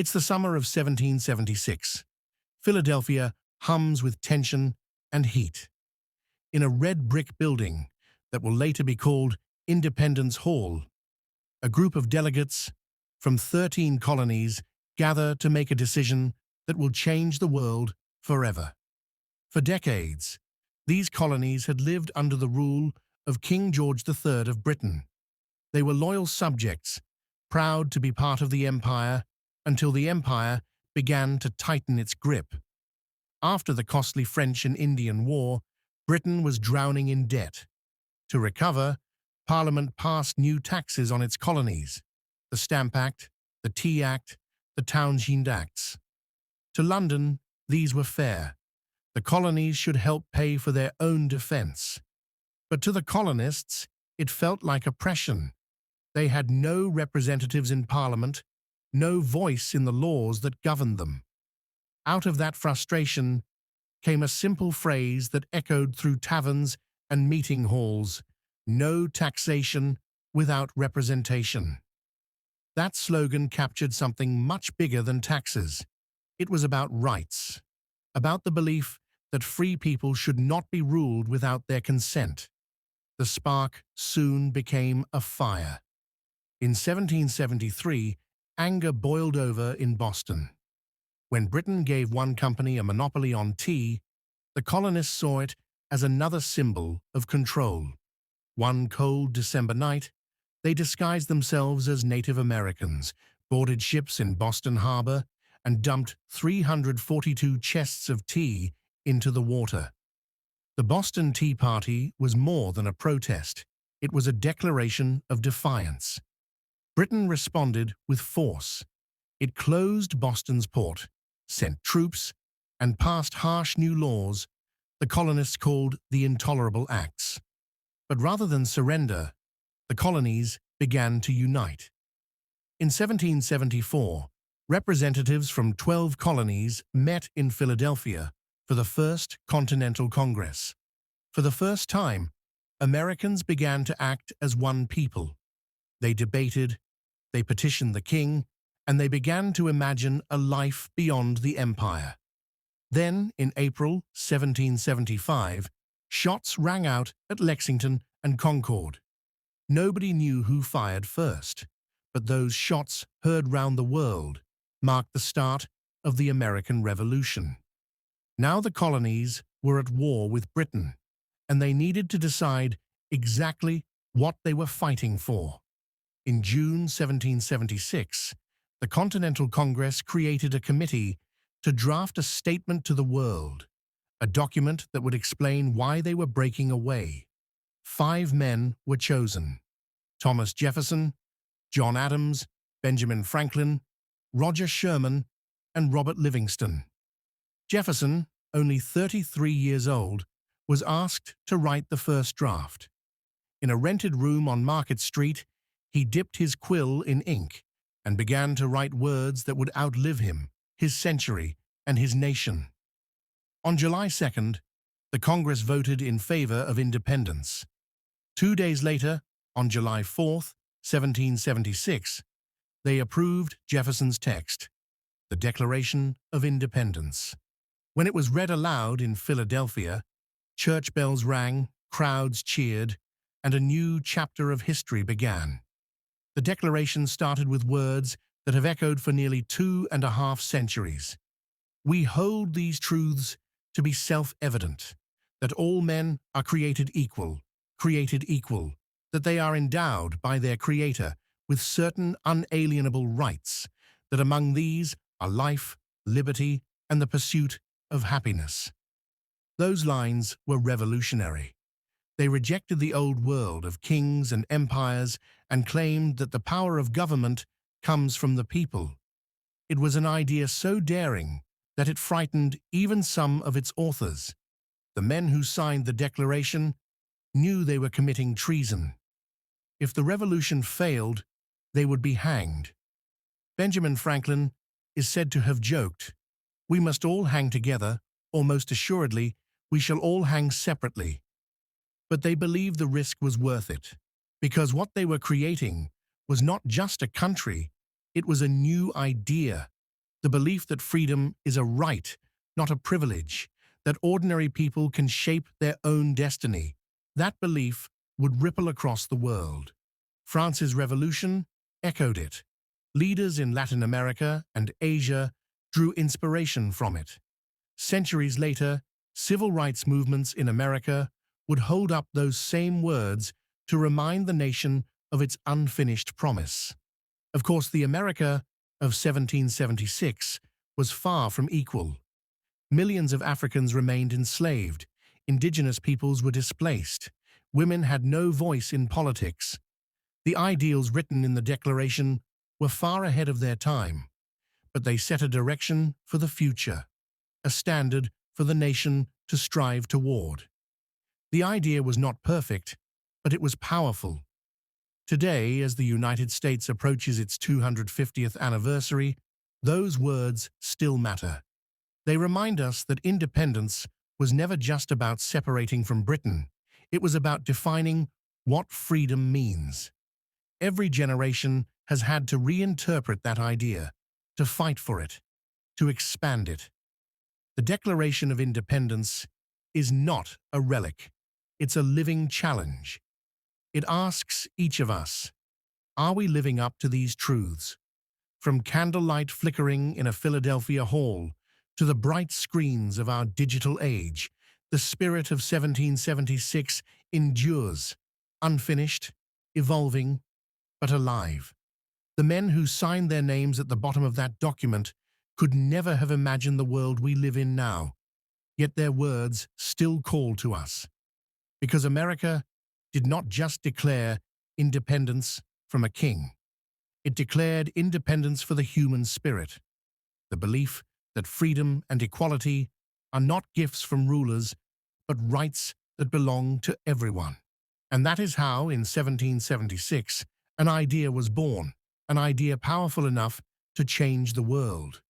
It's the summer of 1776. Philadelphia hums with tension and heat. In a red brick building that will later be called Independence Hall, a group of delegates from 13 colonies gather to make a decision that will change the world forever. For decades, these colonies had lived under the rule of King George III of Britain. They were loyal subjects, proud to be part of the empire, until the empire began to tighten its grip. After the costly French and Indian War, Britain was drowning in debt. To recover, Parliament passed new taxes on its colonies: the Stamp Act, the Tea Act, the Townshend Acts. To London, these were fair. The colonies should help pay for their own defense. But to the colonists, it felt like oppression. They had no representatives in Parliament, no voice in the laws that governed them. Out of that frustration came a simple phrase that echoed through taverns and meeting halls: no taxation without representation. That slogan captured something much bigger than taxes. It was about rights, about the belief that free people should not be ruled without their consent. The spark soon became a fire. In 1773, anger boiled over in Boston. When Britain gave one company a monopoly on tea, the colonists saw it as another symbol of control. One cold December night, they disguised themselves as Native Americans, boarded ships in Boston Harbor, and dumped 342 chests of tea into the water. The Boston Tea Party was more than a protest. It was a declaration of defiance. Britain responded with force. It closed Boston's port, sent troops, and passed harsh new laws the colonists called the Intolerable Acts. But rather than surrender, the colonies began to unite. In 1774, representatives from 12 colonies met in Philadelphia for the First Continental Congress. For the first time, Americans began to act as one people. They debated, they petitioned the king, and they began to imagine a life beyond the empire. Then, in April 1775, shots rang out at Lexington and Concord. Nobody knew who fired first, but those shots heard round the world marked the start of the American Revolution. Now the colonies were at war with Britain, and they needed to decide exactly what they were fighting for. In June 1776, the Continental Congress created a committee to draft a statement to the world, a document that would explain why they were breaking away. 5 men were chosen: Thomas Jefferson, John Adams, Benjamin Franklin, Roger Sherman, and Robert Livingston. Jefferson, only 33 years old, was asked to write the first draft. In a rented room on Market Street, he dipped his quill in ink and began to write words that would outlive him, his century, and his nation. On July 2nd, the Congress voted in favor of independence. 2 days later, on July 4th, 1776, they approved Jefferson's text, the Declaration of Independence. When it was read aloud in Philadelphia, church bells rang, crowds cheered, and a new chapter of history began. The Declaration started with words that have echoed for nearly 2.5 centuries. We hold these truths to be self-evident, that all men are created equal, that they are endowed by their Creator with certain unalienable rights, that among these are life, liberty, and the pursuit of happiness. Those lines were revolutionary. They rejected the old world of kings and empires and claimed that the power of government comes from the people. It was an idea so daring that it frightened even some of its authors. The men who signed the Declaration knew they were committing treason. If the revolution failed, they would be hanged. Benjamin Franklin is said to have joked, "We must all hang together, or most assuredly, we shall all hang separately." But they believed the risk was worth it, because what they were creating was not just a country, it was a new idea, The belief that freedom is a right, not a privilege, that ordinary people can shape their own destiny. That belief would ripple across the world. France's revolution echoed it. Leaders in Latin America and Asia drew inspiration from it. Centuries later, civil rights movements in America would hold up those same words to remind the nation of its unfinished promise. Of course, the America of 1776 was far from equal. Millions of Africans remained enslaved, indigenous peoples were displaced, women had no voice in politics. The ideals written in the Declaration were far ahead of their time, but they set a direction for the future, a standard for the nation to strive toward. The idea was not perfect, but it was powerful. Today, as the United States approaches its 250th anniversary, those words still matter. They remind us that independence was never just about separating from Britain. It was about defining what freedom means. Every generation has had to reinterpret that idea, to fight for it, to expand it. The Declaration of Independence is not a relic. It's a living challenge. It asks each of us, are we living up to these truths? From candlelight flickering in a Philadelphia hall to the bright screens of our digital age, the spirit of 1776 endures, unfinished, evolving, but alive. The men who signed their names at the bottom of that document could never have imagined the world we live in now, yet their words still call to us. Because America did not just declare independence from a king. It declared independence for the human spirit, the belief that freedom and equality are not gifts from rulers, but rights that belong to everyone. And that is how, in 1776, an idea was born, an idea powerful enough to change the world.